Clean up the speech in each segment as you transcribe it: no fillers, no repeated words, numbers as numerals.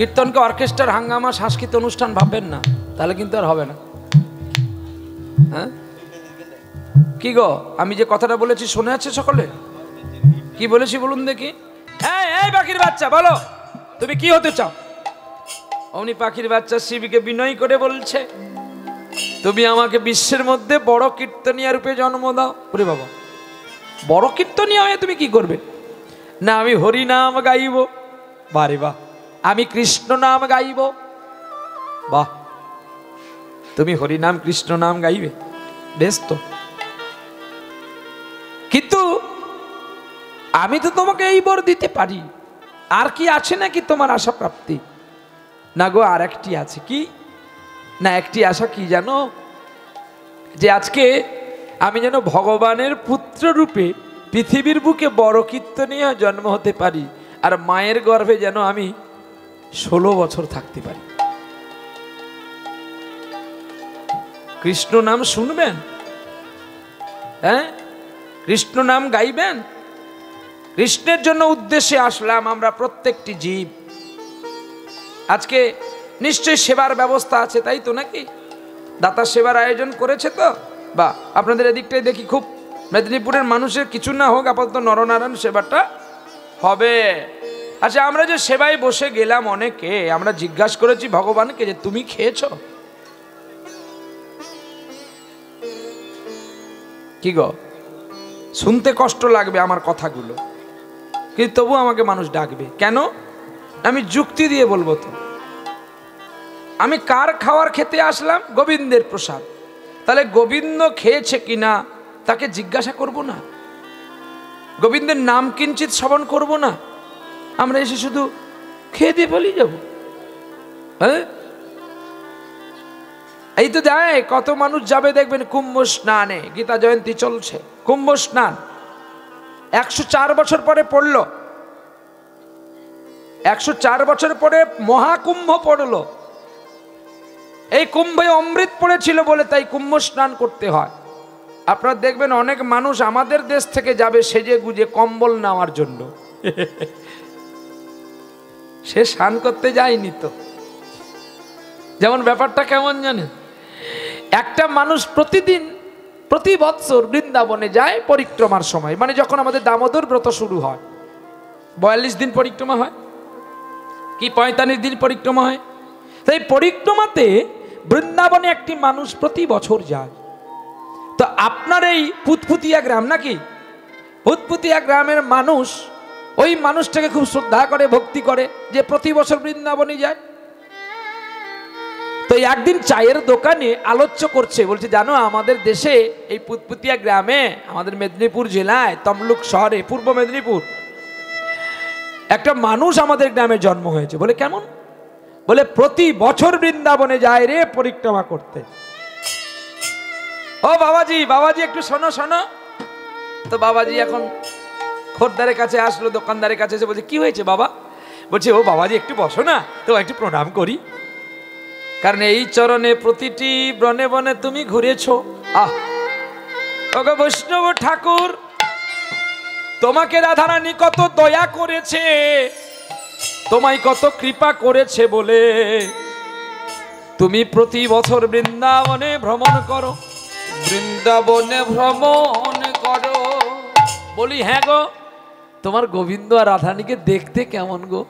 কীর্তনকে অর্কেস্ট্রার হাঙ্গামা সাংস্কৃতিক অনুষ্ঠান ভাববেন না, তাহলে কিন্তু আর হবে না। হ্যাঁ কি গো, আমি যে কথাটা বলেছি শুনে আছে সকলে? কি বলেছি বলুন দেখি। এই পাখির বাচ্চা, বলো তুমি কি হতে চাও? অমনি পাখির বাচ্চা শিবকে বিনয় করে বলছে, তুমি আমাকে বিশ্বের মধ্যে বড় কীর্তনিয়া রূপে জন্ম দাও। ওরে বাবা, বড় কীর্তনিয়া হয়ে তুমি কি করবে? না আমি হরি নাম গাইব। বারে বাহ, আমি কৃষ্ণ নাম গাইব। বাহ, তুমি হরি নাম কৃষ্ণ নাম গাইবে, বেশ তো। কিন্তু আমি তো তোমাকে এই বর দিতে পারি। আর কি আছে নাকি তোমার আশা প্রাপ্তি? না গো, আর একটি আছে। কি না, একটি আশা কি জানো? যে আজকে আমি যেন ভগবানের পুত্র রূপে পৃথিবীর বুকে বড় কীর্তনীয় জন্ম হতে পারি, আর মায়ের গর্ভে যেন আমি 16 বছর থাকতে পারি। কৃষ্ণ নাম শুনবেন, হ্যাঁ কৃষ্ণ নাম গাইবেন। কৃষ্ণের জন্য উদ্দেশ্যে আসলাম আমরা প্রত্যেকটি জীব। আজকে নিশ্চয়ই সেবার ব্যবস্থা আছে, তাই তো নাকি? দাতা সেবার আয়োজন করেছে তো? বা আপনাদের এদিকটাই দেখি খুব মেদিনীপুরের মানুষের কিছু না হোক আপাতত নরনারায়ণ সেবাটা হবে। আচ্ছা, আমরা যে সেবায় বসে গেলাম অনেকে, আমরা জিজ্ঞাসা করেছি ভগবানকে যে তুমি খেয়েছ কি গো? শুনতে কষ্ট লাগবে আমার কথাগুলো, কিন্তু তবু আমাকে মানুষ ডাকবে কেন? আমি যুক্তি দিয়ে বলবো তো। আমি কার খাওয়ার খেতে আসলাম? গোবিন্দের প্রসাদ। তাহলে গোবিন্দ খেয়েছে কিনা তাকে জিজ্ঞাসা করব না? গোবিন্দের নাম কিঞ্চিত শ্রবণ করব না? আমরা এসে শুধু খেয়ে দিয়ে বলি যাব। হ্যাঁ, এই তো যায়, কত মানুষ যাবে দেখবেন কুম্ভ স্নানে। গীতা জয়ন্তী চলছে, কুম্ভ স্নান 104 বছর পরে পড়লো। 104 বছর পরে মহাকুম্ভ পড়লো। এই কুম্ভে অমৃত পড়েছিল বলে তাই কুম্ভ স্নান করতে হয়। আপনারা দেখবেন অনেক মানুষ আমাদের দেশ থেকে যাবে সেজে গুজে কম্বল নেওয়ার জন্য। সে স্নান করতে যায়নি তো। যেমন ব্যাপারটা কেমন জানেন? একটা মানুষ প্রতি বৎসর বৃন্দাবনে যায় পরিক্রমার সময়, মানে যখন আমাদের দামোদর ব্রত শুরু হয়, 42 দিন পরিক্রমা হয় কি 45 দিন পরিক্রমা হয়। তাই পরিক্রমাতে বৃন্দাবনে একটি মানুষ প্রতি বছর যায়। তো আপনার এই পুতপুতিয়া গ্রাম নাকি, পুতপুতিয়া গ্রামের মানুষ ওই মানুষটাকে খুব শ্রদ্ধা করে, ভক্তি করে, যে প্রতি বছর বৃন্দাবনে যায়। তো একদিন চায়ের দোকানে আলোচ্য করছে, বলছে জানো আমাদের দেশে এই পুতপুতিয়া গ্রামে, আমাদের মেদিনীপুর জেলায় তমলুক শহরে, পূর্ব মেদিনীপুর, একটা মানুষ আমাদের গ্রামে জন্ম হয়েছে। বলে কেমন? বলে প্রতি বছর বৃন্দাবনে যায় রে পরিক্রমা করতে। ও বাবাজি, বাবাজি একটু শোনো শোনো। তো বাবাজি এখন খোরদারের কাছে আসলো, দোকানদারের কাছে এসে বলছে কি হয়েছে বাবা? বলছে ও বাবাজি একটু বসো না, তো একটু প্রণাম করি, কারণ এই চরণে প্রতিটি বনে বনে তুমি ঘুরেছো। ওগো বৈষ্ণব ঠাকুর, তোমাকে রাধারানী কত দয়া করেছে, তোমায় কত কৃপা করেছে বলে তুমি প্রতি বছর বৃন্দাবনে ভ্রমণ করো, বৃন্দাবনে ভ্রমণ করো। বলি হ্যাঁ গো, তোমার গোবিন্দ আর রাধারানীকে দেখতে কেমন গো?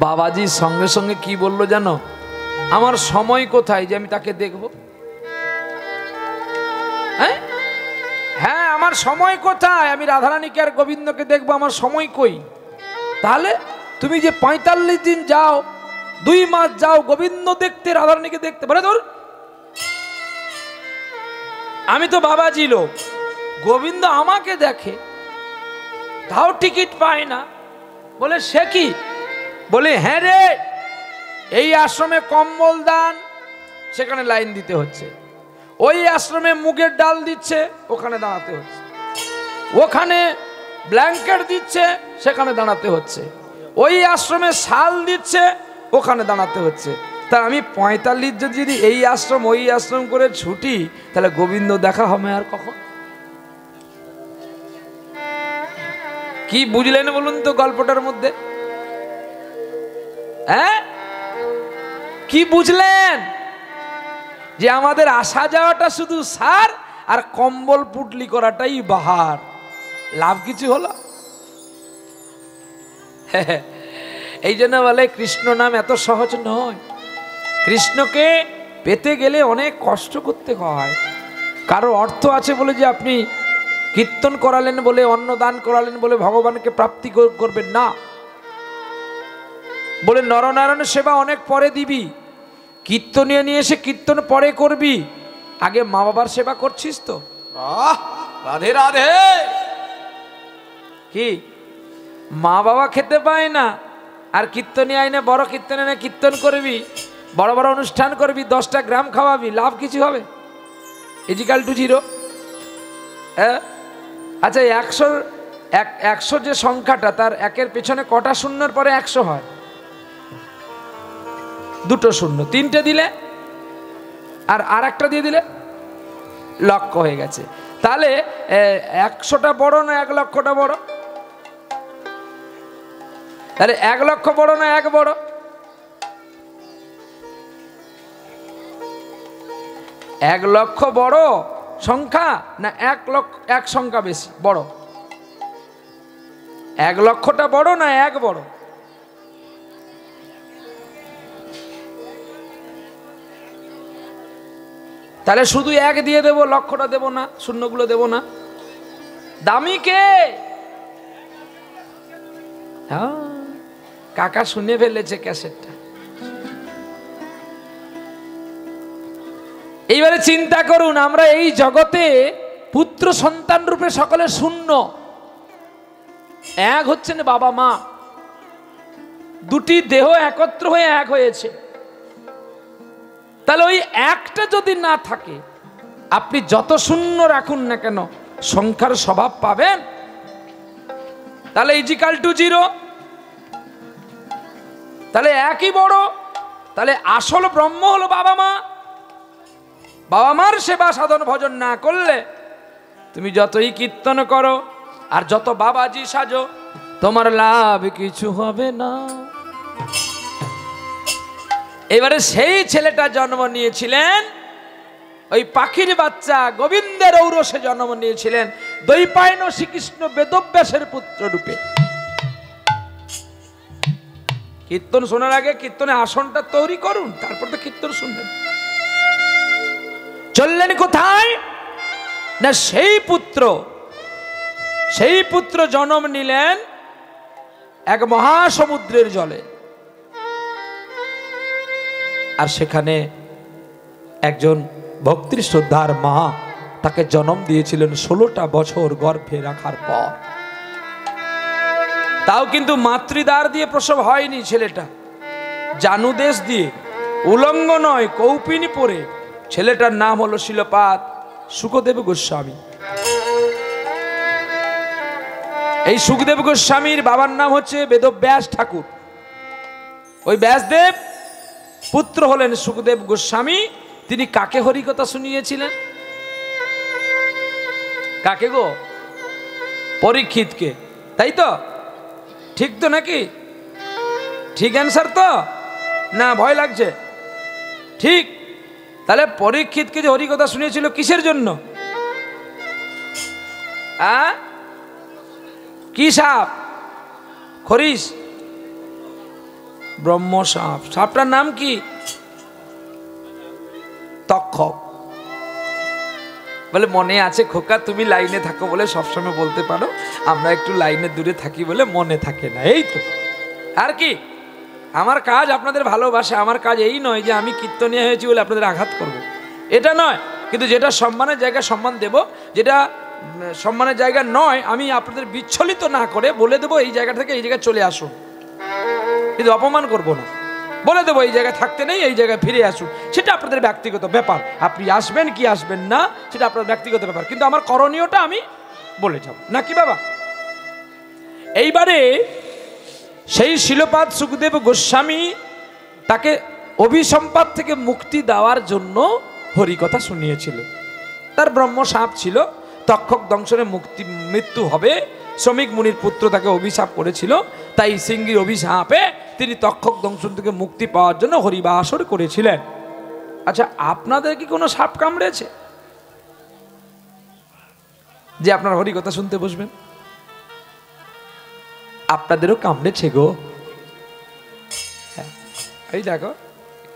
বাবাজি সঙ্গে সঙ্গে কি বললো জানো? আমার সময় কোথায় যে আমি তাকে দেখব? হ্যাঁ আমার সময় কোথায়, আমি রাধারানীকে আর গোবিন্দকে দেখবো, আমার সময় কই? তাহলে তুমি যে 45 দিন যাও, 2 মাস যাও গোবিন্দ দেখতে, রাধারানীকে দেখতে, বলে তোর আমি তো বাবাজি লোক, গোবিন্দ আমাকে দেখে, তাও টিকিট পায় না। বলে সে কি? বলে হ্যাঁ রে, এই আশ্রমে কম্বল দান, সেখানে লাইন দিতে হচ্ছে। ওই আশ্রমে মুগের ডাল দিচ্ছে, ওখানে দাঁড়াতে হচ্ছে। ওখানে ব্ল্যাঙ্কেট দিচ্ছে, সেখানে দাঁড়াতে হচ্ছে। ওই আশ্রমে শাল দিচ্ছে, ওখানে দাঁড়াতে হচ্ছে। তা আমি 45 যদি এই আশ্রম ওই আশ্রম করে ছুটি, তাহলে গোবিন্দ দেখা হবে আর কখন? কি বুঝলেন বলুন তো গল্পটার মধ্যে? হ্যাঁ, কি বুঝলেন? যে আমাদের আসা যাওয়াটা শুধু সার আর কম্বল পুটলি করাটাই বাহার, লাভ কিছু হলো? এই জন্য বলে কৃষ্ণ নাম এত সহজ নয়। কৃষ্ণকে পেতে গেলে অনেক কষ্ট করতে হয়। কারো অর্থ আছে বলে যে আপনি কীর্তন করালেন বলে, অন্নদান করালেন বলে ভগবানকে প্রাপ্তি করবেন না। বলে নরনারায়ণ সেবা অনেক পরে দিবি, কীর্তনীয় নিয়ে এসে কীর্তন পরে করবি, আগে মা বাবার সেবা করছিস তো? রাধে রাধে। কি মা বাবা খেতে পায় না, আর কীর্তনীয় আইনে বড় কীর্তন এনে কীর্তন করবি, বড় বড় অনুষ্ঠান করবি, 10টা গ্রাম খাওয়াবি, লাভ কিছু হবে? Equal to 0। হ্যাঁ, আচ্ছা 100 যে সংখ্যাটা, তার একের পেছনে কটা শূন্যর পরে 100 হয়? 2টো শূন্য, 3টে দিলে আর একটা দিয়ে দিলে লক্ষ হয়ে গেছে। তাহলে 100টা বড় না 1 লক্ষটা বড়? তাহলে 1 লক্ষ বড় না 1 বড়? 1 লক্ষ বড় সংখ্যা না 1 সংখ্যা বেশি বড়? 1 লক্ষটা বড় না 1 বড়? তাহলে শুধু 1 দিয়ে দেবো, লক্ষটা দেব না, শূন্যগুলো দেব না। দামি কে? কাকা শুনে ফেলেছে ক্যাসেটটা। এইবারে চিন্তা করুন, আমরা এই জগতে পুত্র সন্তান রূপে সকলে শূন্য, 1 হচ্ছেন বাবা মা, 2টি দেহ একত্র হয়ে 1 হয়েছে। তাহলে ওই 1টা যদি না থাকে, আপনি যত শূন্য রাখুন না কেন সংখ্যার স্বভাব পাবেন। তাহলে ইজিক্যাল টু 0। তাহলে 1ই বড়। তাহলে আসল ব্রহ্ম হলো বাবা মা। বাবা মার সেবা সাধন ভজন না করলে তুমি যতই কীর্তন করো আর যত বাবাজি সাজো, তোমার লাভ কিছু হবে না। এবারে সেই ছেলেটা জন্ম নিয়েছিলেন, ওই পাখির বাচ্চা গোবিন্দের ঔরসে জন্ম নিয়েছিলেন দ্বৈপায়ন শ্রীকৃষ্ণ বেদব্যাসের পুত্র রূপে। কীর্তন শোনার আগে কীর্তনে আসনটা তৈরি করুন, তারপর তো কীর্তন শুনবেন। চললেন কোথায় না, সেই পুত্র জন্ম নিলেন এক মহাসমুদ্রের জলে। আর সেখানে একজন ভক্তির শ্রদ্ধার মা তাকে জন্ম দিয়েছিলেন 16টা বছর গর্ভে রাখার পর। তাও কিন্তু মাতৃদ্বার দিয়ে প্রসব হয়নি, ছেলেটা জানুদেশ দিয়ে, উলঙ্গ নয়, কৌপিনী পরে। ছেলেটার নাম হলো শিলপাদ শুকদেব গোস্বামী। এই শুকদেব গোস্বামীর বাবার নাম হচ্ছে বেদব্যাস ঠাকুর। ওই ব্যাসদেব পুত্র হলেন শুকদেব গোস্বামী। তিনি কাকে হরিকথা শুনিয়েছিলেন? কাকে গো? পরীক্ষিতকে, তাই তো? ঠিক তো নাকি? ঠিক অ্যান্সার তো না? ভয় লাগছে? ঠিক। তাহলে পরীক্ষিতকে যে হরিকথা শুনিয়েছিল কিসের জন্য? কি সাপ? খরিস? ব্রহ্ম সাপ। সাপটার নাম কি? তক্ষক। বলে মনে আছে খোকা, তুমি লাইনে থাকো বলে সবসময় বলতে পারো, আমরা একটু লাইনে দূরে থাকি বলে মনে থাকে না। এই তো, আর কি? আমার কাজ আপনাদের ভালোবাসা। আমার কাজ এই নয় যে আমি কীর্তনীয় হয়েছি বলে আপনাদের আঘাত করব, এটা নয়। কিন্তু যেটা সম্মানের জায়গা সম্মান দেব, যেটা সম্মানের জায়গা নয় আমি আপনাদের বিচ্ছলিত না করে বলে দেবো এই জায়গা থেকে এই জায়গায় চলে আসুন, কিন্তু অপমান করব না। বলে দেবো এই জায়গায় থাকতে নেই, এই জায়গায় ফিরে আসুন। সেটা আপনাদের ব্যক্তিগত ব্যাপার, আপনি আসবেন কি আসবেন না সেটা আপনার ব্যক্তিগত ব্যাপার, কিন্তু আমার করণীয়টা আমি বলে যাব নাকি বাবা? এইবারে সেই শিলপাদ শুকদেব গোস্বামী তাকে অভিসম্পাদ থেকে মুক্তি দেওয়ার জন্য হরিকথা শুনিয়েছিল। তার ব্রহ্ম সাপ ছিল, তক্ষক দংশনে মৃত্যু হবে। শ্রমিক মুনির পুত্র তাকে অভিশাপ করেছিল, তাই সিংহীর অভিশাপে তিনি তক্ষক দংশন থেকে মুক্তি পাওয়ার জন্য হরিবাসর করেছিলেন। আচ্ছা, আপনাদের কি কোনো সাপ কামড়েছে যে আপনার হরিকথা শুনতে বসবেন? আপনাদেরও কামড়েছে গো। এই দেখো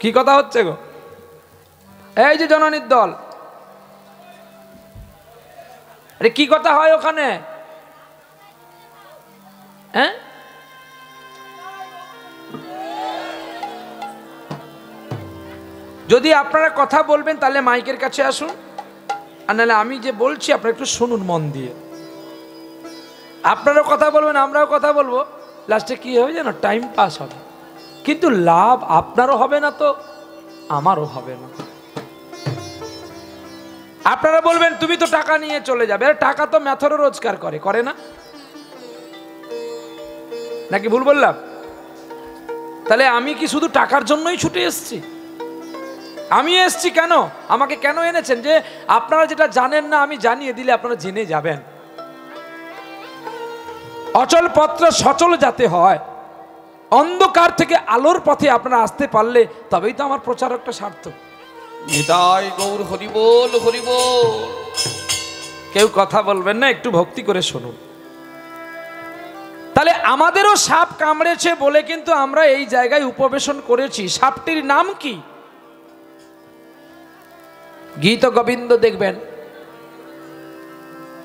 কি কথা হচ্ছে গো। এই যে জননীর দল, আরে কি কথা হয় ওখানে? হ্যাঁ, যদি আপনারা কথা বলবেন তাহলে মাইকের কাছে আসুন, আর নাহলে আমি যে বলছি আপনারা একটু শুনুন মন দিয়ে। আপনারাও কথা বলবেন, আমরাও কথা বলবো, লাস্টে কি হবে জানো? টাইম পাস হবে, কিন্তু লাভ আপনারও হবে না, তো আমারও হবে না। আপনারা বলবেন তুমি তো টাকা নিয়ে চলে যাবে, টাকা তো ম্যাথরও রোজগার করে না, নাকি ভুল বললাম? তাহলে আমি কি শুধু টাকার জন্যই ছুটে এসেছি? আমি এসেছি কেন? আমাকে কেন এনেছেন? যে আপনারা যেটা জানেন না আমি জানিয়ে দিলে আপনারা জেনে যাবেন। অচল পত্র সচল যাতে হয়, অন্ধকার থেকে আলোর পথে আপনারা আসতে পারলে তবেই তো আমার প্রচারকটা সার্থক। নিতাই গৌর হরি বল, হরি বল। কেউ কথা বলবেন না, একটু ভক্তি করে শুনুন। তাহলে আমাদেরও সাপ কামড়েছে বলে কিন্তু আমরা এই জায়গায় উপবেশন করেছি। সাপটির নাম কি? গীত গোবিন্দ দেখবেন,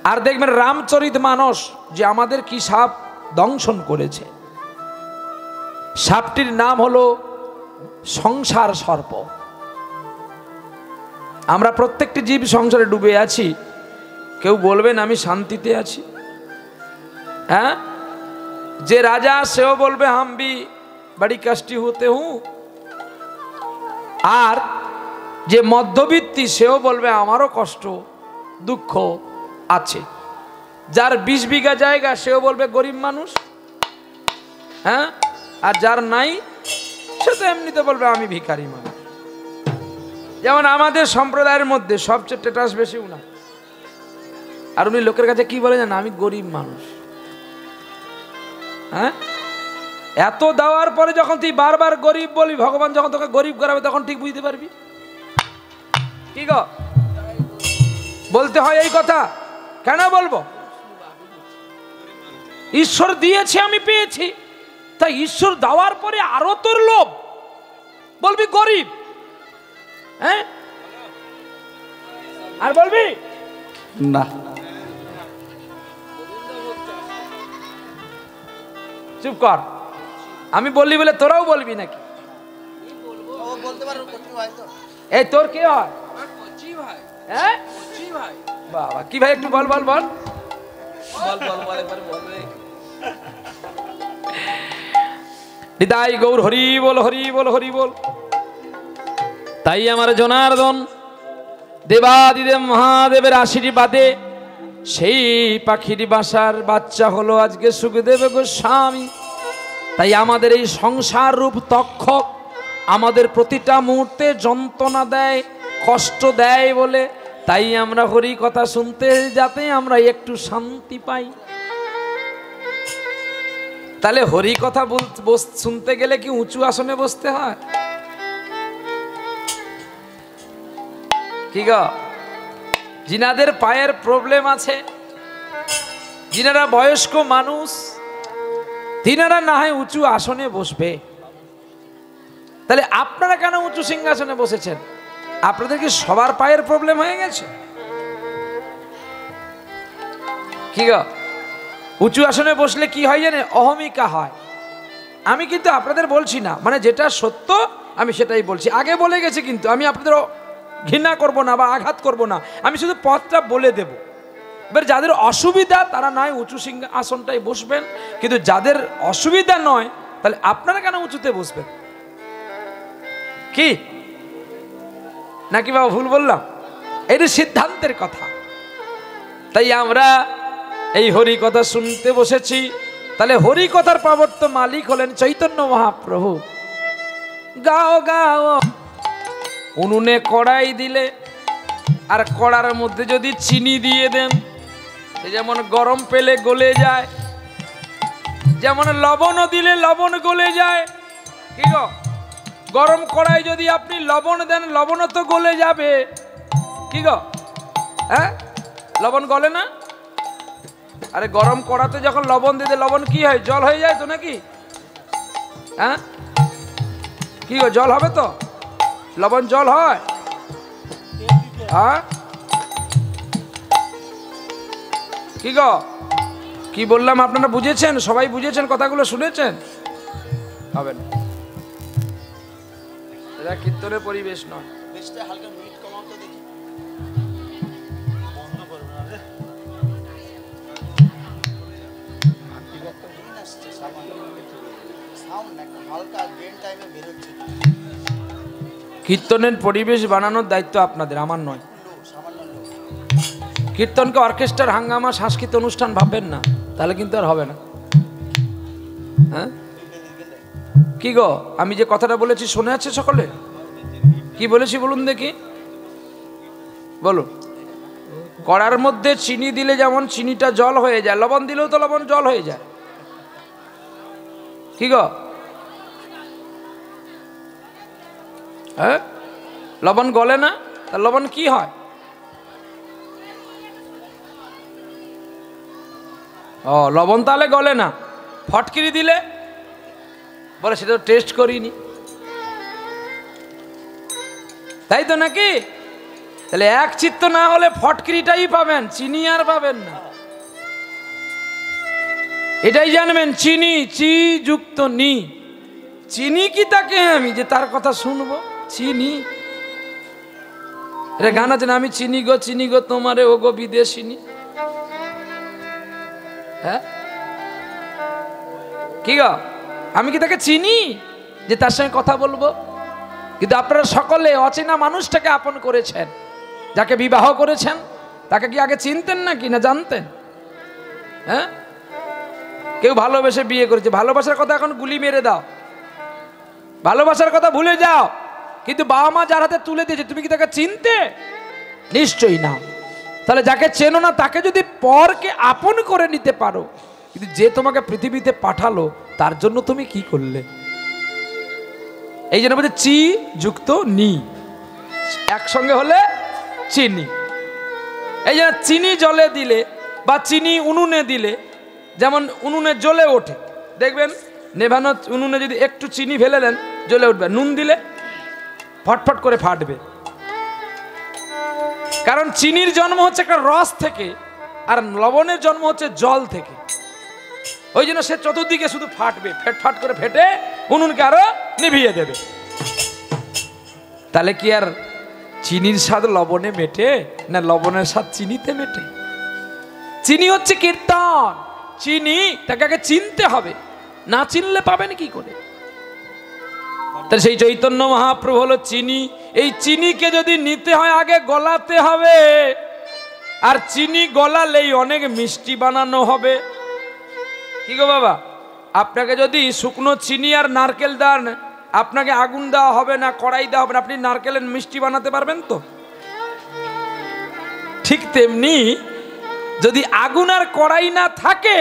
আর দেখবেন রামচরিতমানস, যে আমাদের কি সাপ দংশন করেছে। সাপটির নাম হলো সংসার সর্প। আমরা প্রত্যেকটি জীব সংসারে ডুবে আছি। কেউ বলবেন আমি শান্তিতে আছি? হ্যাঁ, যে রাজা সেও বলবে হাম ভি বড়ি কষ্টি হতে হুঁ, আর যে মধ্যবিত্তি সেও বলবে আমারও কষ্ট দুঃখ আছে। যার 20 বিঘা জায়গা সেও বলবে গরিব মানুষ। হ্যাঁ, আর যার নাই সে তো এমনিতে বলবে আমি ভিখারি মানুষ। যেমন আমাদের সম্প্রদায়ের মধ্যে সবচেয়ে স্ট্যাটাস বেশি উনার, আর উনি লোকের কাছে কি বলে জানেন? আমি গরিব মানুষ। হ্যাঁ, এত দেওয়ার পরে যখন তুই বারবার গরিব বলবি, ভগবান যখন তোকে গরিব করাবে তখন ঠিক বুঝতে পারবি। কি গো, বলতে হয় এই কথা? কেন বলবো? ঈশ্বর দিয়েছে, আমি পেয়েছি, তাই ঈশ্বর দেওয়ার পরে আরো তোর লোভ, বলবি গরিব। হ্যাঁ, আর বলবি না। চুপ কর। আমি বললি বলে তোরাও বলবি নাকি? এই তোর কে হয়? হ্যাঁ বাবা, কি ভাই একটু বল বল বল। হৃদয় গৌর হরি বল, হরি বল, হরি বল। তাই আমার জনার্দন দেবাদিদেব মহাদেবের আশীর্বাদে সেই পাখির বাসার বাচ্চা হলো আজকে সুখদেব গোস্বামী। তাই আমাদের এই সংসার রূপ তক্ষক আমাদের প্রতিটা মুহূর্তে যন্ত্রণা দেয়, কষ্ট দেয় বলে, তাই আমরা হরি কথা শুনতে যাতে আমরা একটু শান্তি পাই। তাহলে হরি কথা শুনতে গেলে কি উঁচু আসনে বসতে হয়? কি গো, যিনাদের পায়ের প্রবলেম আছে, যিনারা বয়স্ক মানুষ, তিনারা না হয় উঁচু আসনে বসবে। তাহলে আপনারা কেন উঁচু সিংহাসনে বসেছেন? আপনাদের কি সবার পায়ের প্রবলেম হয়ে গেছে? কি গো, উঁচু আসনে বসলে কি হয় জানে? অহমিকা হয়। আমি কিন্তু আপনাদের বলছি না, মানে যেটা সত্য আমি সেটাই বলছি। আগে বলে গেছি, কিন্তু আমি আপনাদের ঘৃণা করব না বা আঘাত করব না, আমি শুধু পথটা বলে দেব। এবার যাদের অসুবিধা তারা নয় উঁচু সিংহাসনটাই বসবেন, কিন্তু যাদের অসুবিধা নয় তাহলে আপনারা কেন উঁচুতে বসবেন? কি নাকি বাবা ভুল বললাম? এটা সিদ্ধান্তের কথা। তাই আমরা এই হরি কথা শুনতে বসেছি। তাহলে হরি কথার প্রবর্ত মালিক হলেন চৈতন্য মহাপ্রভু। গাও গাও, উনুনে কড়াই দিলে আর কড়ার মধ্যে যদি চিনি দিয়ে দেন, সে যেমন গরম পেলে গলে যায়, যেমন লবণও দিলে লবণ গলে যায়, কি গো? গরম কড়াই যদি আপনি লবণ দেন লবণও তো গলে যাবে, কি গো? হ্যাঁ, লবণ গলে না? আরে গরম কড়াতে যখন লবণ দিতে লবণ কি হয়, জল হয়ে যায় তো নাকি? হ্যাঁ, কি গো, জল হবে তো? লবণ জল হয়? হ্যাঁ, কি গো, কি বললাম আপনারা বুঝেছেন? সবাই বুঝেছেন? কথাগুলো শুনেছেন? হবে না, এটা কীর্তনের পরিবেশ নয়। কীর্তনের পরিবেশ বানানোর দায়িত্ব আপনাদের, আমার নয়। কীর্তনকে অর্কেস্ট্রার হাঙ্গামা সাংস্কৃতিক অনুষ্ঠান ভাববেন না, তাহলে কিন্তু আর হবে না। হ্যাঁ, কি গো, আমি যে কথাটা বলেছি শুনে আছে সকলে? কি বলেছি বলুন দেখি, বলুন। কড়ার মধ্যে চিনি দিলে যেমন চিনিটা জল হয়ে যায়, লবণ দিলেও তো লবণ জল হয়ে যায়, কি গো? হ্যাঁ, লবণ গলে না, তা লবণ কি হয়? ও, লবণ তাহলে গলে না। ফটকিরি দিলে বলে সেটা টেস্ট করিনি, তাই তো নাকি? তাহলে এক চিত্ত না হলে ফটকিরিটাই পাবেন, চিনি আর পাবেন না। এটাই জানবেন, চিনি চি যুক্ত নি। চিনি কি তাকে আমি যে তার কথা শুনবো? চিনি, এটা গান আছে না, আমি চিনি গো তোমারে ও গো বিদেশিনী। হ্যাঁ, কি গো, আমি কি তাকে চিনি যে তার সঙ্গে কথা বলবো? কিন্তু আপনারা সকলে অচেনা মানুষটাকে আপন করেছেন, যাকে বিবাহ করেছেন তাকে কি আগে চিনতেন নাকি না জানতেন? হ্যাঁ, কেউ ভালোবেসে বিয়ে করেছে, ভালোবাসার কথা এখন গুলি মেরে দাও, ভালোবাসার কথা ভুলে যাও। কিন্তু বাবা মা যার হাতে তুলে দিয়েছে, তুমি কি তাকে চিনতে? নিশ্চয়ই না। তাহলে যাকে চেনো না তাকে যদি পরকে আপন করে নিতে পারো, কিন্তু যে তোমাকে পৃথিবীতে পাঠালো তার জন্য তুমি কি করলে? এই জন্য বলছে চি যুক্ত নি, একসঙ্গে হলে চিনি। এই জন্য চিনি জলে দিলে বা চিনি উনুনে দিলে, যেমন উনুনে জ্বলে ওঠে, দেখবেন নেভানো উনুনে যদি একটু চিনি ফেলে দেন জ্বলে উঠবে, নুন দিলে ফটফট করে ফাটবে। কারণ চিনির জন্ম হচ্ছে একটা রস থেকে, আর লবণের জন্ম হচ্ছে জল থেকে। ওই জন্য সে চতুর্দিকে শুধু ফাটবে, ফেটফাট করে ফেটে উনুনকে আরো নিভিয়ে দেবে। তাহলে কি আর চিনির স্বাদ লবণে মেটে না লবণের স্বাদ চিনিতে মেটে? চিনি হচ্ছে কীর্তন, চিনি তাকে আগে চিনতে হবে, না চিনলে পাবেন কি করে? তাহলে সেই চৈতন্য মহাপ্রভু হলো চিনি। এই চিনিকে যদি নিতে হয় আগে গলাতে হবে, আর চিনি গলালেই অনেক মিষ্টি বানানো হবে। কি গো বাবা, আপনাকে যদি শুকনো চিনি আর নারকেল দেন, আপনাকে আগুন দেওয়া হবে না, কড়াই দেওয়া হবে না, আপনি নারকেলের মিষ্টি বানাতে পারবেন তো? ঠিক তেমনি যদি আগুন আর কড়াই না থাকে,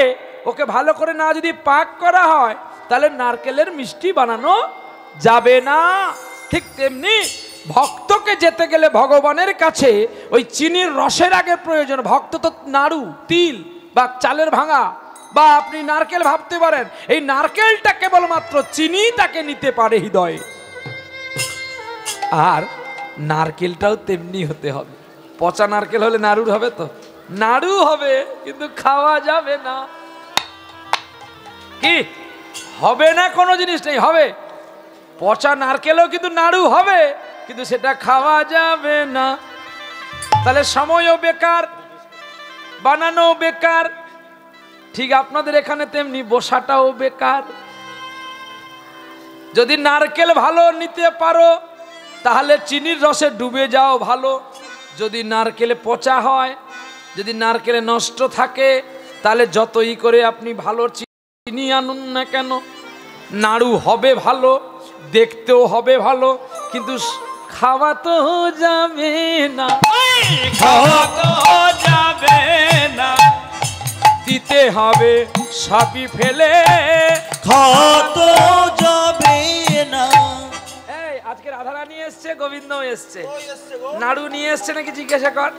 ওকে ভালো করে না যদি পাক করা হয়, তাহলে নারকেলের মিষ্টি বানানো যাবে না। ঠিক তেমনি ভক্তকে যেতে গেলে ভগবানের কাছে ওই চিনির রসের আগে প্রয়োজন। ভক্ত তো নাড়ু, তিল বা চালের ভাঙা বা আপনি নারকেল ভাবতে পারেন, এই নারকেলটা কেবলমাত্র চিনি তাকে নিতে পারে হৃদয়ে। আর নারকেলটাও তেমনি হতে হবে। পচা নারকেল হলে নাড়ুর হবে তো? নাড়ু হবে কিন্তু খাওয়া যাবে না। কি হবে না? কোনো জিনিস নেই, হবে। পচা নারকেলও কিন্তু নাড়ু হবে, কিন্তু সেটা খাওয়া যাবে না। তাহলে সময়ও বেকার, বানানো বেকার। ঠিক আপনাদের এখানে তেমনি বসাটাও বেকার। যদি নারকেল ভালো নিতে পারো তাহলে চিনির রসে ডুবে যাও ভালো। যদি নারকেলে পচা হয়, যদি নারকেলে নষ্ট থাকে, তাহলে যতই করে আপনি ভালো চিনি আনুন না কেন, নাড়ু হবে ভালো, দেখতেও হবে ভালো, কিন্তু খাওয়া তো যাবে না, খাওয়া তো যাবে না। দিতে হবে সবই ফেলে খাত যাবে না। এই আজকে রাধারানী এসছে, গোবিন্দ এসছে, নাড়ু নিয়ে এসছে নাকি জিজ্ঞাসা কর।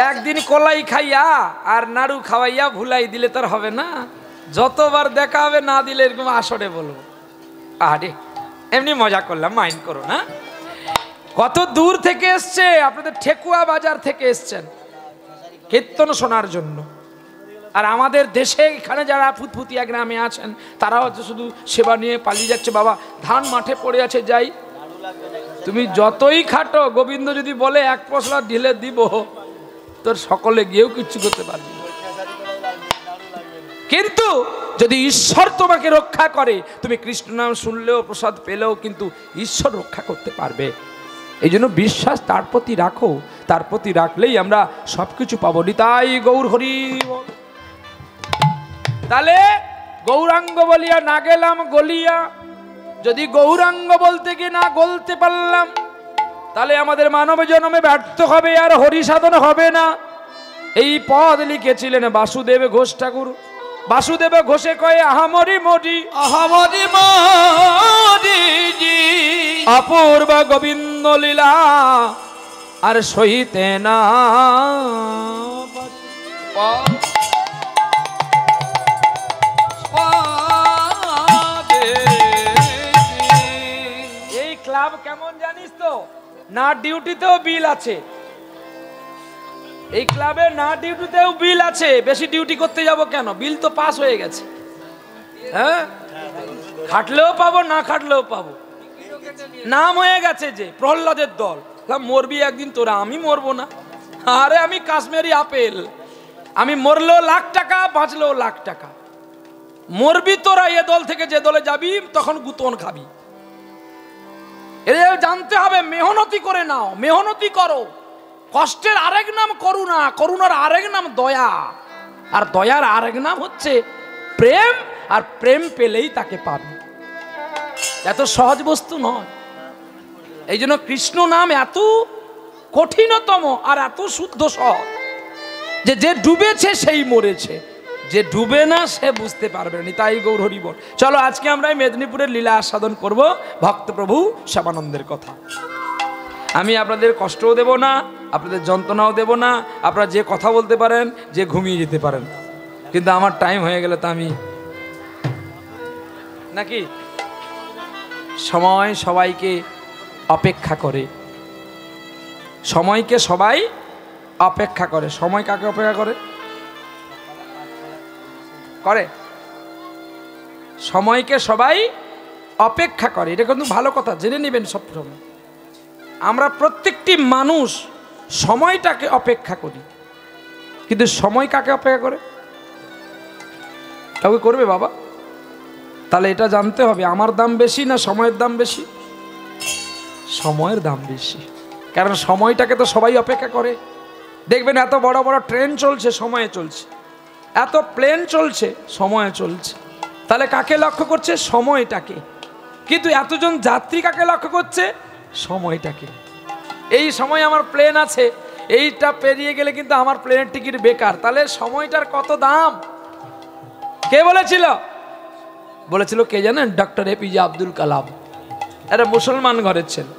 একদিন কলাই খাইয়া আর নাড়ু খাওয়াইয়া ভুলাই দিলে তার হবে না। যতবার দেখা হবে না দিলে এরকম আসরে বলবো। আরে এমনি মজা করলাম, মাইন্ড করো না। কত দূর থেকে এসছে, আপনাদের ঠেকুয়া বাজার থেকে এসছেন কীর্তন শোনার জন্য। আর আমাদের দেশে এখানে যারা ফুতফুতিয়া গ্রামে আছেন তারাও শুধু সেবা নিয়ে পালিয়ে যাচ্ছে। বাবা ধান মাঠে পড়ে আছে, যাই। তুমি যতই খাটো, গোবিন্দ যদি বলে এক পশলা ঢিলে দিব, তোর সকলে গিয়েও কিচ্ছু করতে পারবি না। কিন্তু যদি ঈশ্বর তোমাকে রক্ষা করে, তুমি কৃষ্ণ নাম শুনলেও প্রসাদ পেলেও কিন্তু ঈশ্বর রক্ষা করতে পারবে। এই জন্য বিশ্বাস তার প্রতি রাখো, তার প্রতি রাখলেই আমরা সবকিছু পাবো। নিতাই গৌর হরি। তাহলে গৌরাঙ্গ বলিয়া না গেলাম গলিয়া, যদি গৌরাঙ্গ বলতে গিয়ে না গলতে পারলাম, তাহলে আমাদের মানব জন্মে ব্যর্থ হবে, আর হরি সাধন হবে না। এই পদ লিখেছিলেন বাসুদেব ঘোষ ঠাকুর। বাসুদেব ঘোষে কয়ে আহামরি মরি, আহামরি মরি অপূর্ব গোবিন্দ লীলা আর সহিতে না। এই ক্লাব কেমন জানিস তো, না ডিউটিতেও বিল আছে। এই ক্লাবে না ডিউটিতেও বিল আছে। বেশি ডিউটি করতে যাব কেন, বিল তো পাস হয়ে গেছে। হ্যাঁ, খাটলেও পাবো, না খাটলেও পাবো। নাম হয়ে গেছে যে প্রহ্লাদের দল। মরবি একদিন তোরা, আমি মরবো না। আরে আমি কাশ্মীরি আপেল, আমি মরলেও লাখ টাকা, বাঁচলেও লাখ টাকা। মরবি তোরা এ দল থেকে যে দলে যাবি, তখন গুতন খাবি। এর জানতে হবে, মেহনতি করে নাও, মেহনতি করো। কষ্টের আরেক নাম করুণা, করুণার আরেক নাম দয়া, আর দয়ার আরেক নাম হচ্ছে প্রেম। আর প্রেম পেলেই তাকে পাবে। এত সহজ বস্তু নয়। এই জন্য কৃষ্ণ নাম এত কঠিনতম আর এত শুদ্ধ সহজ যে যে ডুবেছে সেই মরেছে, যে ডুবে না সে বুঝতে পারবে না। তাই গৌর হরি বল। চলো আজকে আমরা মেদিনীপুরের লীলা আস্বাদন করব, ভক্তপ্রভু শ্যামানন্দের কথা। আমি আপনাদের কষ্টও দেব না, আপনাদের যন্ত্রণাও দেব না। আপনারা যে কথা বলতে পারেন, যে ঘুমিয়ে যেতে পারেন, কিন্তু আমার টাইম হয়ে গেলে তো আমি নাকি। সময় সবাইকে অপেক্ষা করে, সময়কে সবাই অপেক্ষা করে। সময় কাকে অপেক্ষা করে? করে সময়কে সবাই অপেক্ষা করে। এটা কিন্তু ভালো কথা, জেনে নেবেন সবসময়। আমরা প্রত্যেকটি মানুষ সময়টাকে অপেক্ষা করি, কিন্তু সময় কাকে অপেক্ষা করে? কাউকে করবে বাবা? তাহলে এটা জানতে হবে, আমার দাম বেশি না সময়ের দাম বেশি? সময়ের দাম বেশি, কারণ সময়টাকে তো সবাই অপেক্ষা করে। দেখবেন এত বড় বড় ট্রেন চলছে, সময়ে চলছে। এত প্লেন চলছে, সময়ে চলছে। তাহলে কাকে লক্ষ্য করছে? সময়টাকে। কিন্তু এতজন যাত্রী কাকে লক্ষ্য করছে? সময়টাকে। এই সময় আমার প্লেন আছে, এইটা পেরিয়ে গেলে কিন্তু আমার প্লেনের টিকিট বেকার। তাহলে সময়টার কত দাম? কে বলেছিল? বলেছিল কে জানেন? Doctor APJ Abdul Kalam. এটা মুসলমান ঘরের ছেলে।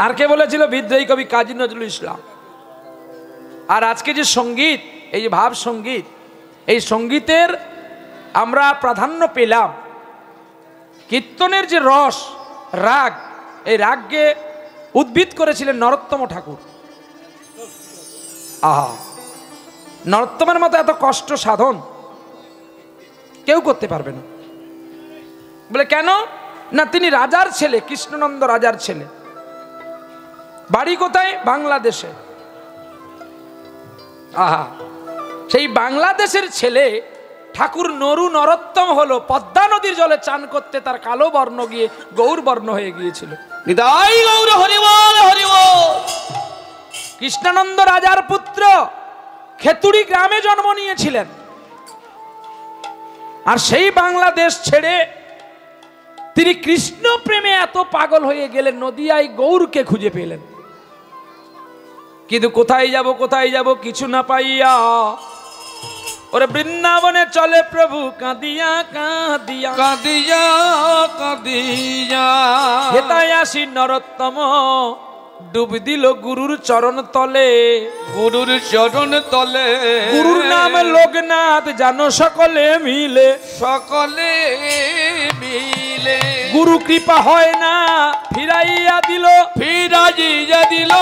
আর কে বলেছিল? বিদ্রোহী কবি কাজী নজরুল ইসলাম। আর আজকে যে সঙ্গীত, এই যে ভাব সঙ্গীত, এই সঙ্গীতের আমরা প্রাধান্য পেলাম। কীর্তনের যে রস, রাগ, এই রাগকে উদ্ভিদ করেছিলেন নরোত্তম ঠাকুর। আহা, নরোত্তমের মতো এত কষ্ট সাধন কেউ করতে পারবে না। বলে কেন? না, তিনি রাজার ছেলে, কৃষ্ণনন্দ রাজার ছেলে। বাড়ি কোথায়? বাংলাদেশে। আহা, সেই বাংলাদেশের ছেলে ঠাকুর নরু নরোত্তম হলো। পদ্মা নদীর জলে চান করতে তার কালো বর্ণ গিয়ে গৌর বর্ণ হয়ে গিয়েছিল। নিতাই গৌর হরি বল, হরি বল। কৃষ্ণানন্দ রাজার পুত্র খেতুড়ি গ্রামে জন্ম নিয়েছিলেন। আর সেই বাংলাদেশ ছেড়ে তিনি কৃষ্ণ প্রেমে এত পাগল হয়ে গেলেন, নদিয়ায় গৌরকে খুঁজে পেলেন। কিন্তু কোথায় যাব কিছু না পাইয়া ওরে বৃন্দাবনে চলে প্রভু কাঁদিয়া কাঁদিয়া কাঁদিয়া কাঁদিয়া হেতায় আসি নরোত্তম ডুব দিল গুরুর চরণ তলে। গুরুর চরণ তলে গুরুর নাম লোকনাথ জানো সকলে মিলে। সকলে মিলে গুরু কৃপা হয় না ফিরাইয়া দিল। ফিরাইয়া দিল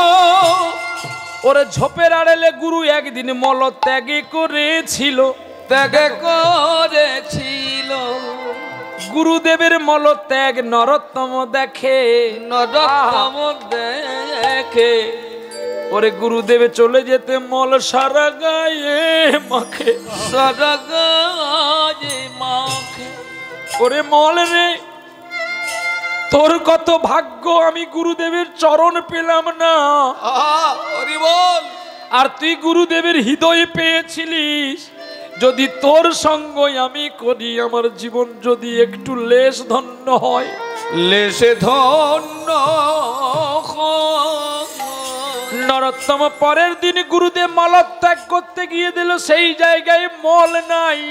ওরে ঝোপের আড়ালে গুরু একদিন মল ত্যাগে করেছিল। ত্যাগ করেছিল গুরুদেবের মল ত্যাগ নরোত্তম দেখে। নরোত্তম দেখে ওরে গুরুদেবে চলে যেতে মল সারা গায়ে মাখে। সারা গায়ে মাখে ওরে মল রে তোর কত ভাগ্য আমি গুরুদেবের চরণ পেলাম না। হরি বল। আর তুই গুরুদেবের হৃদয় পেয়েছিলিস। যদি তোর সঙ্গই আমি করি আমার জীবন যদি একটু লেশ ধন্য হয়। লেশে ধন্য নরোত্তম পরের দিন গুরুদেব মলত্যাগ করতে গিয়ে দিল সেই জায়গায় মল নাই।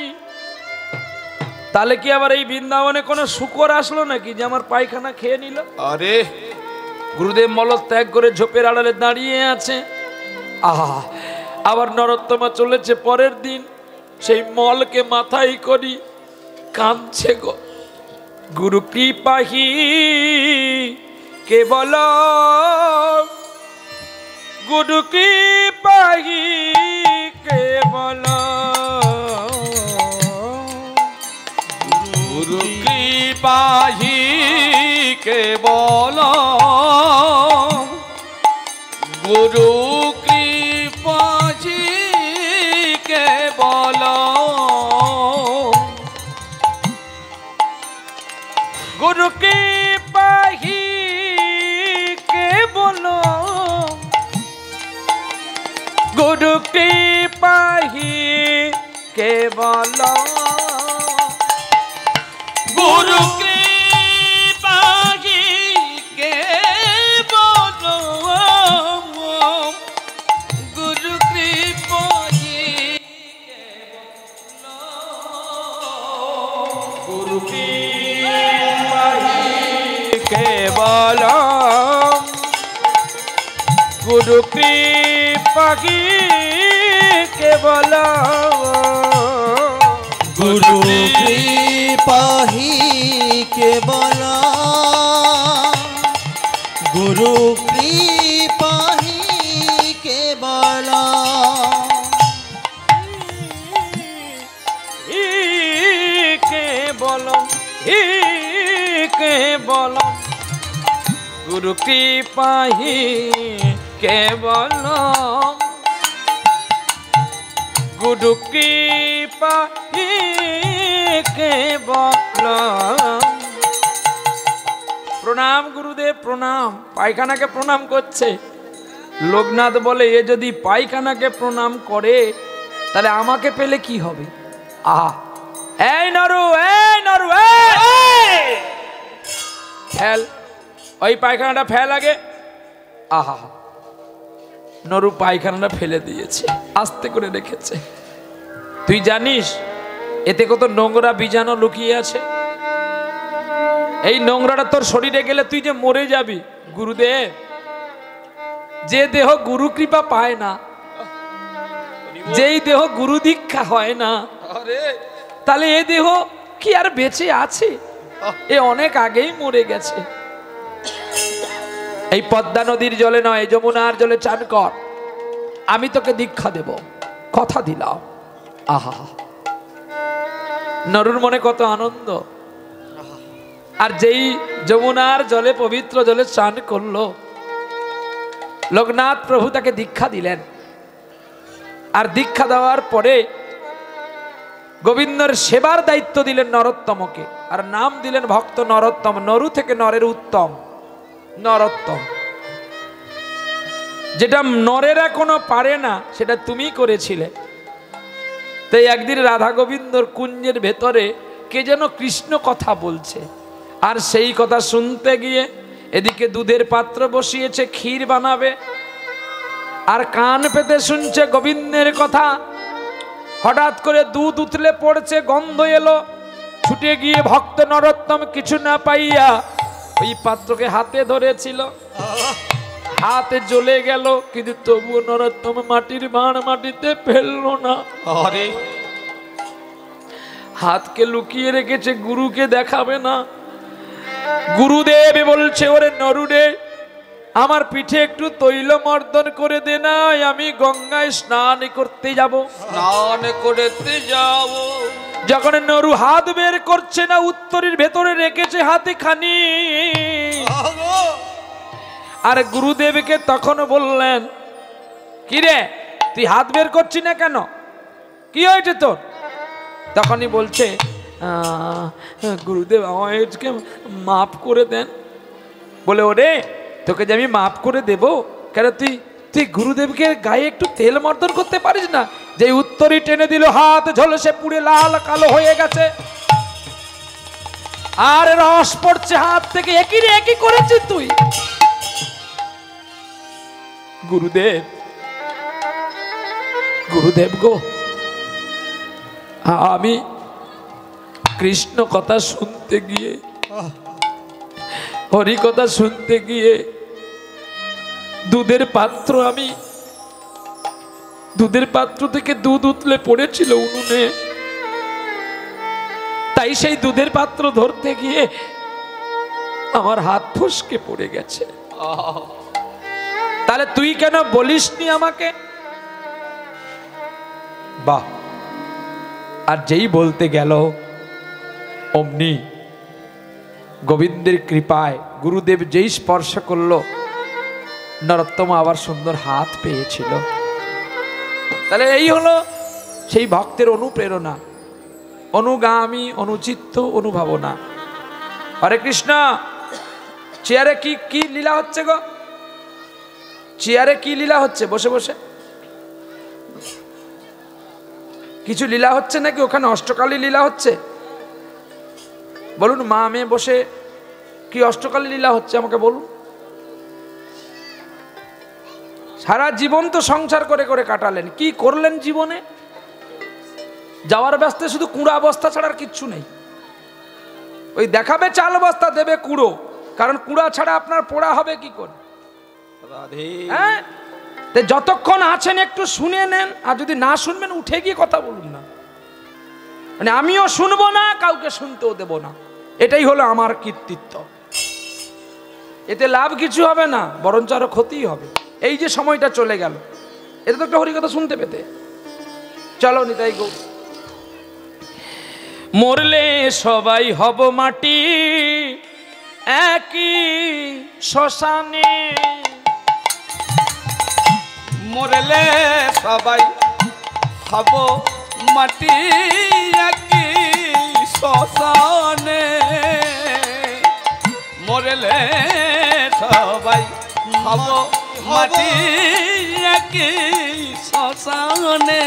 তাহলে কি আবার এই বৃন্দাবনে কোনো শুকর আসলো নাকি যে আমার পায়খানা খেয়ে নিল? আরে গুরুদেব মলত্যাগ করে ঝোপের আড়ালে দাঁড়িয়ে আছে। আহা আবার নরোত্তমা চলেছে পরের দিন সেই মলকে মাথায় করি কাঁদছে গো। গুরু কৃপাহি কেবল গুরু কৃপাহি কেবল গুরু কৃপাহি কেবল গুরু কৃপাহি কেবল গুরু কৃপাহি কেবল গুরু কৃপাহি কেবল গুরু কৃপাহি কেবল গুরু কৃপাহি গুরু কৃপাহি কেবল গুরু কৃপাহি কেবল গুরু কৃপাহি কেবল গুরু কৃপাহি কেবল কেবল কেবল গুরু কৃপাহি কেবল গুরু কৃপাহি কেবল। প্রণাম গুরুদেব প্রণাম। পায়খানাকে প্রণাম করছে। লোকনাথ বলে এ যদি পায়খানাকে প্রণাম করে তাহলে আমাকে পেলে কি হবে? আহা এই নরু ফেল ওই পায়খানাটা ফেল আগে। আহা নরু পায়খানাটা ফেলে দিয়েছে আস্তে করে রেখেছে। তুই জানিস এতে কত নোংরা বীজাণু লুকিয়ে আছে? এই নোংরাটা তোর শরীরে গেলে তুই যে মরে যাবি। গুরুদেব যে দেহ গুরু কৃপা পায় না, যেই দেহ গুরু দীক্ষা হয় না, তাহলে এ দেহ কি আর বেঁচে আছে? এ অনেক আগেই মরে গেছে। এই পদ্মা নদীর জলে নয় যমুনার জলে চান কর, আমি তোকে দীক্ষা দেব, কথা দিলাম। আহা নরুর মনে কত আনন্দ। আর যেই যমুনার জলে পবিত্র জলে চান করলো লোকনাথ প্রভু তাকে দীক্ষা দিলেন। আর দীক্ষা দেওয়ার পরে গোবিন্দর সেবার দায়িত্ব দিলেন নরোত্তমকে। আর নাম দিলেন ভক্ত নরোত্তম। নরু থেকে নরের উত্তম নরোত্তম। যেটা নরেরা কোনো পারে না সেটা তুমি করেছিলে। তাই একদিন রাধা গোবিন্দর কুঞ্জের ভেতরে কে যেন কৃষ্ণ কথা বলছে। আর সেই কথা শুনতে গিয়ে এদিকে দুধের পাত্র বসিয়েছে, ক্ষীর বানাবে। আর কান পেতে শুনছে গোবিন্দের কথা। হঠাৎ করে দুধ উতলে পড়ছে, গন্ধ এলো, ছুটে গিয়ে ভক্ত নরোত্তম কিছু না পাইয়া ওই পাত্রকে হাতে ধরেছিল, হাতে জ্বলে গেল, কিন্তু তবুও নরোত্তম মাটির বাড় মাটিতে ফেললো না। আরে হাতকে লুকিয়ে রেখেছে, গুরুকে দেখাবে না। গুরুদেব বলছে, ওরে নরুরে, আমার পিঠে একটু তৈল মর্দন করে দে না, আমি গঙ্গায় স্নান করতে যাব। স্নান করতে যাব। যখন নরু হাত বের করছে না, উত্তরের ভেতরে রেখেছে হাতে খানি। আর গুরুদেবকে তখন বললেন, কি রে তুই হাত বের করছিস না কেন, কি হয়েছে তোর? তখনই বলছে, গুরুদেব আমাকে মাফ করে দেন। বলে, ওরে তোকে যে আমি মাফ করে দেব কেন, তুই গুরুদেবকে গায়ে একটু তেল মর্দন করতে পারিস না? যে উত্তরই টেনে দিল, হাত ঝলসে পুড়ে লাল কালো হয়ে গেছে, আর রস পড়ছে হাত থেকে। একই করেছিস তুই। গুরুদেব গো, আমি কৃষ্ণ কথা শুনতে গিয়ে, হরি কথা শুনতে গিয়ে দুধের পাত্র থেকে দুধ উতলে পড়েছিল উনুনে, তাই সেই দুধের পাত্র ধরতে গিয়ে আমার হাত ফসকে পড়ে গেছে। তাহলে তুই কেন বলিসনি আমাকে? বাহ! আর যেই বলতে গেল অমনি গোবিন্দের কৃপায় গুরুদেব যেই স্পর্শ করলো, নরোত্তম আবার সুন্দর হাত পেয়েছিল। তাহলে এই হলো সেই ভক্তের অনুপ্রেরণা, অনুগামী, অনুচিত্ত, অনুভাবনা। হরে কৃষ্ণ। চেয়ারে কি লীলা হচ্ছে গো? চেয়ারে কি লীলা হচ্ছে? বসে বসে কিছু লীলা হচ্ছে নাকি? ওখানে অষ্টকালী লীলা হচ্ছে? বলুন, মা মেয়ে বসে কি অষ্টকালী লীলা হচ্ছে আমাকে বলুন। সারা জীবন তো সংসার করে করে কাটালেন, কি করলেন জীবনে? যাওয়ার ব্যস্তে শুধু কুড়া বস্তা ছাড়া আর কিচ্ছু নেই। ওই দেখাবে চাল বস্তা, দেবে কুড়ো, কারণ কুড়া ছাড়া আপনার পোড়া হবে কি করে? হ্যাঁ, যতক্ষণ আছেন একটু শুনে নেন, আর যদি না শুনবেন উঠে গিয়ে কথা বলুন না। মানে আমিও শুনবো না, কাউকে শুনতেও দেব না, এটাই হলো আমার কৃতিত্ব। এতে লাভ কিছু হবে না, বরঞ্চ আরো ক্ষতি হবে। এই যে সময়টা চলে গেল, এটা তো একটা হরিকথা শুনতে পেতে। চলো নিতাই গো। মরলে সবাই হব মাটি, একই শ্মশানে। মরলে সবাই হব মাটি, একই শ্মশানে। মরলে সবাই হব মাটি, একই শ্মশানে।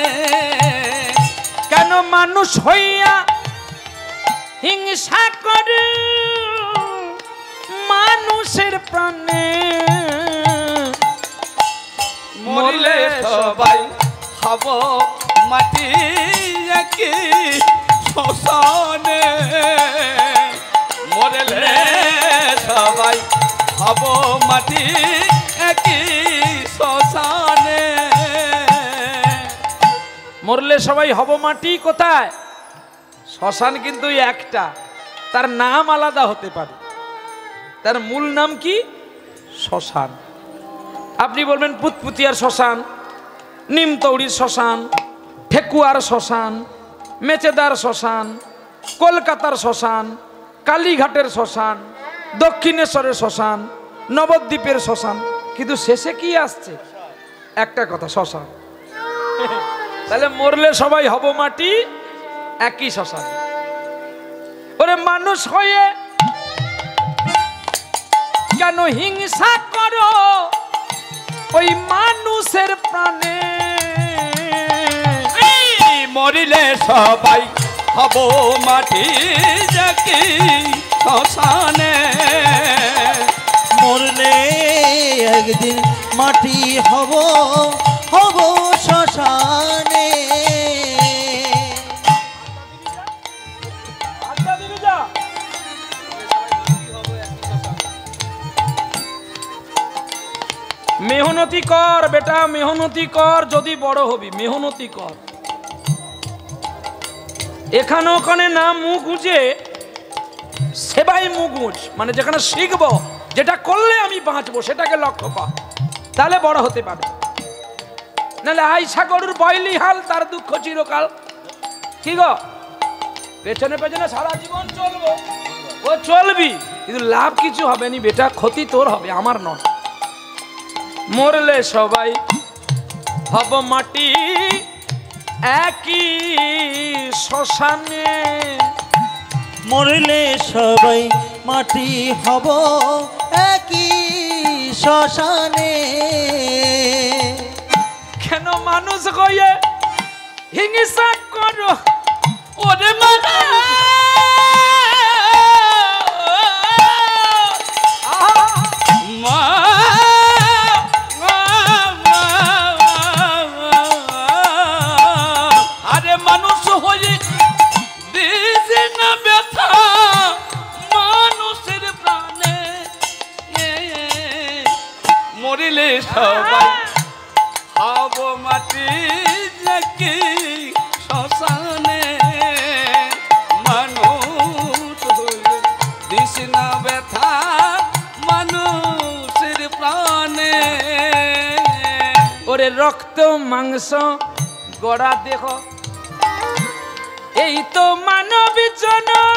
কেন মানুষ হইয়া হিংসা করে মানুষের প্রাণে? মরলে সবাই হব মাটি, একই শ্মশানে। মরলে সবাই হব মাটি, একই শ্মশানে। মরলে সবাই হব মাটি কোথায়? শ্মশান কিন্তু একটা, তার নাম আলাদা হতে পারে। তার মূল নাম কি? শ্মশান। আপনি বলবেন পুতপুতিয়ার শ্মশান, নিমতৌড়ির শ্মশান, ঠেকুয়ার শ্মশান, মেচেদার শ্মশান, কলকাতার শ্মশান, কালীঘাটের শ্মশান, দক্ষিণেশ্বরের শ্মশান, নবদ্বীপের শ্মশান, কিন্তু শেষে কি আসছে? একটা কথা, শ্মশান। তাহলে মরলে সবাই হব মাটি, একই শ্মশান। ওরে মানুষ হয়ে কেন হিংসা করো ওই মানুষের প্রাণে? মরিলে সবাই হব মাটি, একই শ্মশানে। মরলে একদিন মাটি হব মেহনতি কর বেটা, মেহনতি কর, যদি বড় হবি মেহনতি কর। এখানে ওখানে না মুখ গুজে সেবাই মুখ গুজ, মানে যেখানে শিখবো, যেটা করলে আমি বাঁচবো সেটাকে লক্ষ্য কর, তাহলে বড় হতে পারবে। নাহলে আইসা গরুর বয়লি হাল, তার দুঃখ চিরকাল। কি গো, পেছনে পেছনে সারা জীবন চলবো, ও চলবি, কিন্তু লাভ কিছু হবে নি বেটা, ক্ষতি তোর হবে, আমার নয়। মরলে সবাই হব মাটি একই শ্মশানে, মরলে সবাই মাটি হব একই শ্মশানে। কেন মানুষ হয়ে হিংসা করো ওরে মানা, আরে মানুষ হয়ে দিছে না ব্যথা মানুষের প্রাণে, মরিলে সবাই হব মাটি নাকি শ্মশানে, মানুষ হয়ে দিছে না ব্যথা মানুষের প্রাণে। ওরে রক্ত মাংস গড়া দেহ এই তো মানব জনম,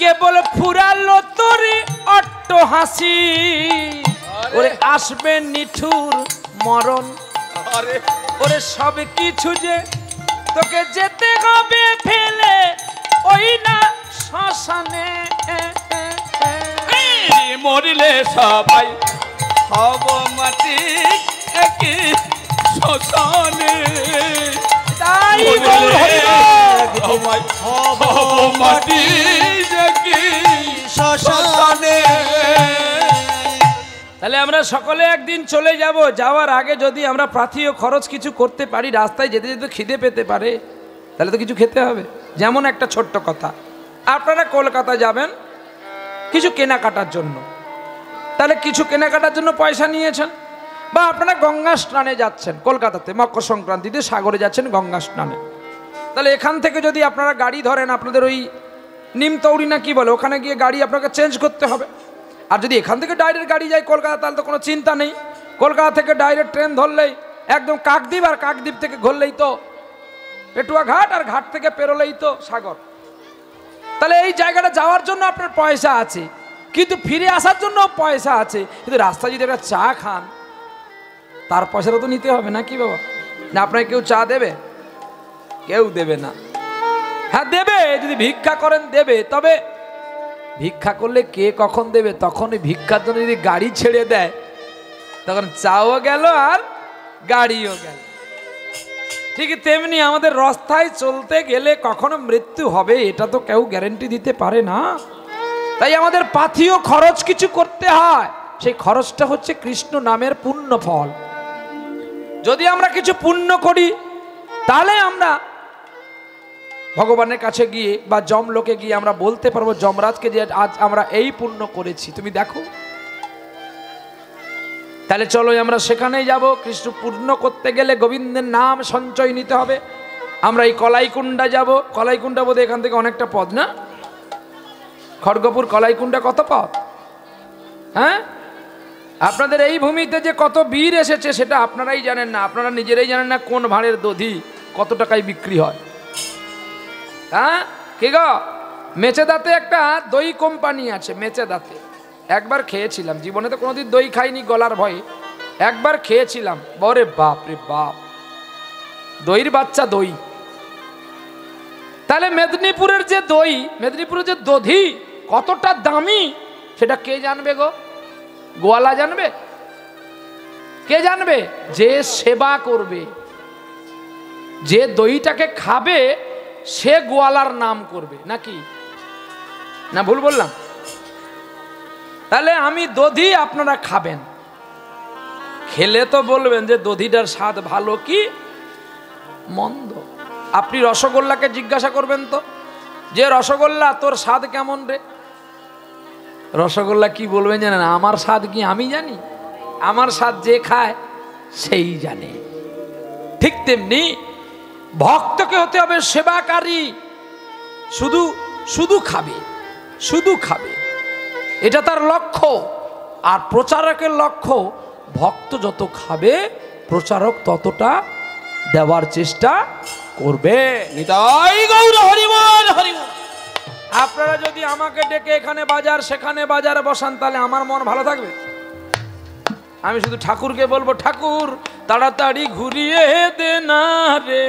কেবল ফুরালো তোরে অট্ট হাসি, ওরে আসবে নিঠুর মরণ, ওরে সব কিছু যে তোকে যেতে হবে ফেলে ওই না শ্মশানে, মরিলে সবাই হব মাটি একই শ্মশানে, তাই হব মাটি একই শ্মশানে। তাহলে আমরা সকলে একদিন চলে যাব, যাওয়ার আগে যদি আমরা পাথেয় খরচ কিছু করতে পারি, রাস্তায় যেতে যেতে খিদে পেতে পারে, তাহলে তো কিছু খেতে হবে। যেমন একটা ছোট্ট কথা, আপনারা কলকাতা যাবেন কিছু কেনাকাটার জন্য, তাহলে কিছু কেনাকাটার জন্য পয়সা নিয়েছেন, বা আপনারা গঙ্গা স্নানে যাচ্ছেন, কলকাতাতে মকর সংক্রান্তিতে সাগরে যাচ্ছেন গঙ্গা স্নানে, তাহলে এখান থেকে যদি আপনারা গাড়ি ধরেন, আপনাদের ওই নিমতৌড়ি না কি বলে, ওখানে গিয়ে গাড়ি আপনাকে চেঞ্জ করতে হবে। আর যদি এখান থেকে ডাইরেক্ট গাড়ি যায় কলকাতা, তাহলে তো কোনো চিন্তা নেই, কলকাতা থেকে ডাইরেক্ট ট্রেন ধরলেই একদম কাকদ্বীপ, আর কাকদ্বীপ থেকে ঘুরলেই তো পেটুয়া ঘাট, আর ঘাট থেকে পেরোলেই তো সাগর। তাহলে এই জায়গাটা যাওয়ার জন্য আপনার পয়সা আছে, কিন্তু ফিরে আসার জন্য পয়সা আছে, কিন্তু রাস্তায় যদি একটা চা খান তার পয়সাটা তো নিতে হবে না কি বাবা? না আপনাকে কেউ চা দেবে? কেউ দেবে না। হ্যাঁ দেবে, যদি ভিক্ষা করেন দেবে, তবে ভিক্ষা করলে কে কখন দেবে? তখন ওই ভিক্ষার জন্য যদি গাড়ি ছেড়ে দেয় তখন চাও গেল আর গাড়িও গেল। ঠিক তেমনি আমাদের রাস্তায় চলতে গেলে কখনো মৃত্যু হবে এটা তো কেউ গ্যারান্টি দিতে পারে না। তাই আমাদের পাথেয় খরচ কিছু করতে হয়, সেই খরচটা হচ্ছে কৃষ্ণ নামের পুণ্য ফল। যদি আমরা কিছু পুণ্য করি তাহলে আমরা ভগবানের কাছে গিয়ে বা যমলোকে গিয়ে আমরা বলতে পারবো যমরাজকে যে আজ আমরা এই পুণ্য করেছি, তুমি দেখো। তাহলে চলো আমরা সেখানেই যাব। কৃষ্ণ পূর্ণ করতে গেলে গোবিন্দের নাম সঞ্চয় নিতে হবে। আমরা এই কলাইকুণ্ডা যাব। কলাইকুণ্ডা বোধহয় এখান থেকে অনেকটা পথ না? খড়গপুর কলাইকুণ্ডা কত পথ? হ্যাঁ, আপনাদের এই ভূমিতে যে কত বীর এসেছে সেটা আপনারাই জানেন না, আপনারা নিজেরাই জানেন না কোন ভাঁড়ের দধি কত টাকায় বিক্রি হয়। হ্যাঁ কি গো, মেচেদাতে একটা দই কোম্পানি আছে, মেচেদাতে একবার খেয়েছিলাম, জীবনে তো কোনোদিন দই খাইনি গলার ভয়ে, একবার খেয়েছিলাম, বরে বাপ রে বাপ, দইয়ের বাচ্চা দই। তাহলে মেদিনীপুরের যে দই, মেদিনীপুরের যে দধি কতটা দামি সেটা কে জানবে গো? গোয়ালা জানবে? কে জানবে? যে সেবা করবে, যে দইটাকে খাবে সে গোয়ালার নাম করবে নাকি না? ভুল বললাম? তাহলে আমি দধি, আপনারা খাবেন, খেলে তো বলবেন যে দধিটার স্বাদ ভালো কি মন্দ। আপনি রসগোল্লাকে জিজ্ঞাসা করবেন তো যে রসগোল্লা তোর স্বাদ কেমন রে, রসগোল্লা কি বলবেন জানেন? আমার স্বাদ কি আমি জানি? আমার স্বাদ যে খায় সেই জানে। ঠিক তেমনি ভক্তকে হতে হবে সেবাকারী। শুধু শুধু খাবে, শুধু খাবে, এটা তার লক্ষ্য। আর প্রচারকের লক্ষ্য ভক্ত যত খাবে প্রচারক ততটা দেওয়ার চেষ্টা করবে। নিতাই গৌর হরি বল হরি বল। আপনারা যদি আমাকে ডেকে এখানে বাজার সেখানে বাজার বসান তাহলে আমার মন ভালো থাকবে? আমি শুধু ঠাকুরকে বলবো, ঠাকুর তাড়াতাড়ি ঘুরিয়ে দে না রে,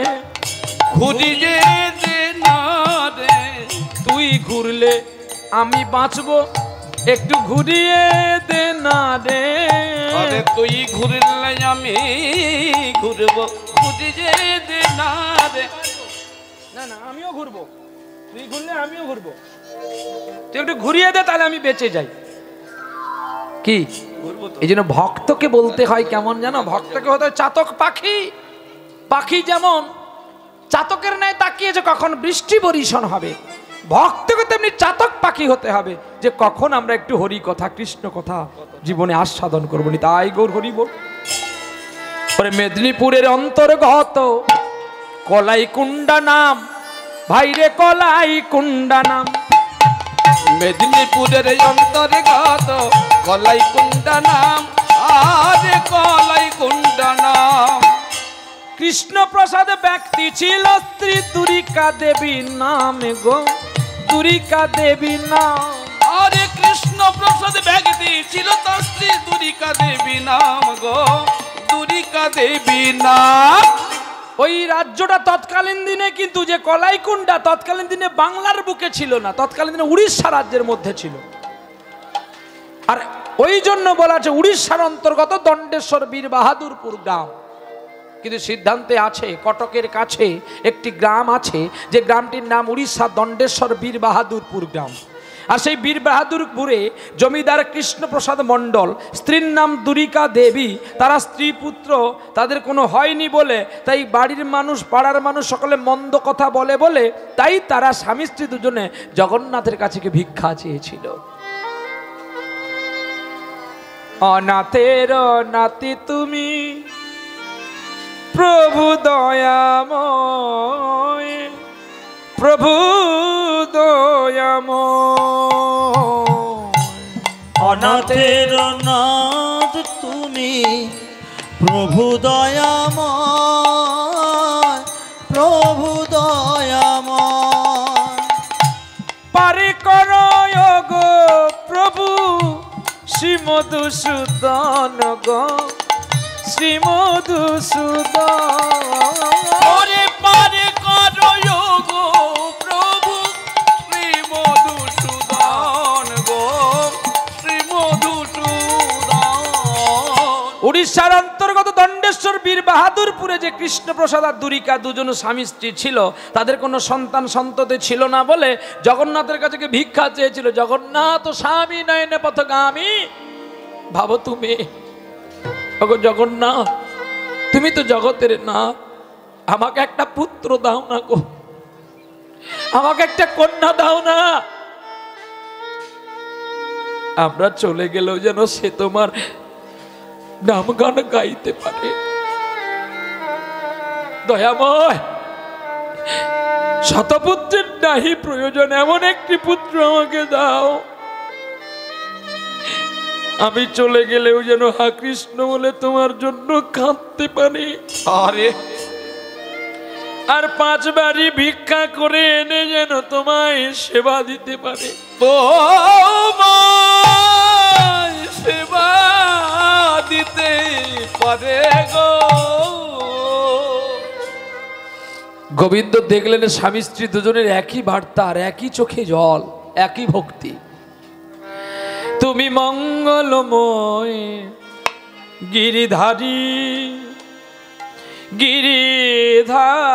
ঘুরিয়ে দে না রে, তুই ঘুরলে আমি বাঁচবো, একটু ঘুরিয়ে দে না রে। আরে তুই ঘুরলে আমি ঘুরবো, ঘুরিয়ে দে না রে। না না, আমিও ঘুরবো, তুই ঘুরলে আমিও ঘুরবো, তুই একটু ঘুরিয়ে দে তাহলে আমি বেঁচে যাই। কি এই জন্য ভক্তকে বলতে হয় কেমন জানো? ভক্তকে হতে হয় চাতক পাখি। পাখি যেমন চাতকের ন্যায় তাকিয়েছে কখন বৃষ্টি বরিশন হবে, ভক্তকে তেমনি চাতক পাখি হতে হবে যে কখন আমরা একটু হরি কথা কৃষ্ণ কথা জীবনে আস্বাদন করবো। নি তাই গৌর হরি বল। মেদিনীপুরের অন্তর্গত কলাইকুণ্ডা নাম, ভাইরে কলাইকুণ্ডা নাম। মেদিনীপুরের অন্তর্গত কলাইকুণ্ডা নাম, আরে কলাইকুণ্ডা নাম। কৃষ্ণ প্রসাদ ব্যক্তি ছিল স্ত্রী দুরিকা দেবী নামে গো, দুরিকা দেবী নাম। আরে কৃষ্ণ প্রসাদ ব্যক্তি ছিল তার স্ত্রী দুরিকা দেবী নাম গো, দুরিকা দেবী নাম। ওই রাজ্যটা তৎকালীন দিনে কিন্তু যে কলাইকুণ্ডা তৎকালীন দিনে বাংলার বুকে ছিল না, তৎকালীন দিনে উড়িষ্যা রাজ্যের মধ্যে ছিল। আর ওই জন্য বলা আছে উড়িষ্যার অন্তর্গত দণ্ডেশ্বর বীর বাহাদুরপুর গ্রাম। কিন্তু সিদ্ধান্তে আছে কটকের কাছে একটি গ্রাম আছে যে গ্রামটির নাম উড়িষ্যা দণ্ডেশ্বর বীর বাহাদুরপুর গ্রাম। আর সেই বীর বাহাদুরপুরে জমিদার কৃষ্ণপ্রসাদ মণ্ডল, স্ত্রীর নাম দুরিকা দেবী। তারা স্ত্রী পুত্র তাদের কোনো হয়নি বলে তাই বাড়ির মানুষ পাড়ার মানুষ সকলে মন্দ কথা বলে বলে তাই তারা স্বামী স্ত্রী দুজনে জগন্নাথের কাছে ভিক্ষা চেয়েছিল। অনাথের নাতি তুমি প্রভু দয়াময়, প্রভু দয়াময়। অনাথের নাথ তুমি প্রভু দয়াময়, প্রভু দয়াময়। পারে করো গো প্রভু শ্রী মধুসূদন গো, শ্রী মধুসূদন। ওরে পারে করো গো প্রভু শ্রী মধুসূদন গো, শ্রী মধুসূদন। উড়িষ্যার অন্তর্গত দণ্ডেশ্বর বীর বাহাদুরপুরে যে কৃষ্ণপ্রসাদ আর দুরিকা দুজন স্বামী স্ত্রী ছিল, তাদের কোনো সন্তান সন্ততি ছিল না বলে জগন্নাথের কাছে ভিক্ষা চেয়েছিল। জগন্নাথ স্বামী নয়নে পথগামী। ভাবো তুমি, জগন্নাথ তুমি তো জগতের না, আমাকে একটা পুত্র দাও না গো, আমাকে একটা কন্যা দাও না। আমরা চলে গেলেও যেন সে তোমার নাম গান গাইতে পারে। দয়াময়, শতপুত্রের নাহি প্রয়োজন, এমন একটি পুত্র আমাকে দাও, আমি চলে গেলেও যেন হা কৃষ্ণ বলে তোমার জন্য কাঁদতে পারি। আরে আর 5 বারি ভিক্ষা করে এনে যেন তোমায় সেবা দিতে পারে। তোমায় সেবা দিতে পারে গো। গোবিন্দ দেখলেন স্বামী স্ত্রী দুজনের একই বার্তা আর একই চোখে জল, একই ভক্তি। তুমি মঙ্গলময় গিরিধারী, গিরিধারী,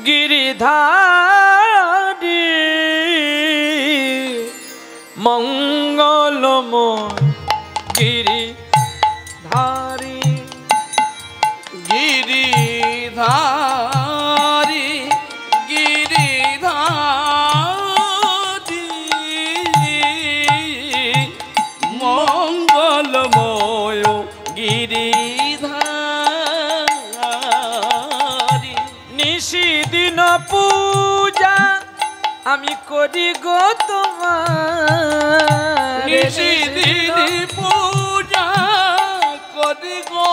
গিরিধারী, মঙ্গলময় গিরিধারী, গিরিধারী, গিরিধারী, নিশিদিন পূজা আমি করি গো তোমার, নিশিদিন পূজা করি গো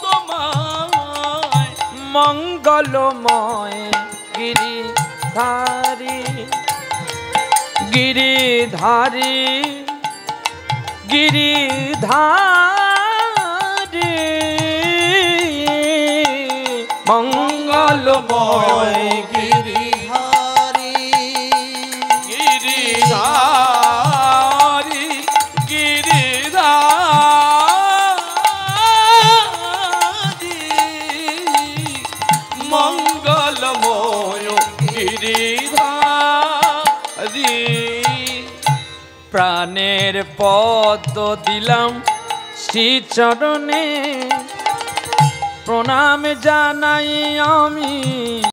তোমায়, মঙ্গলময় গিরিধারী গিরিধারী গিরিধারী মঙ্গলময় গিরিহারি গিরিধারি গিরিধারি মঙ্গলময় গিরিধারি। প্রাণের পদ্ম দিলাম শ্রীচরণে, প্রণাম জানাই আমি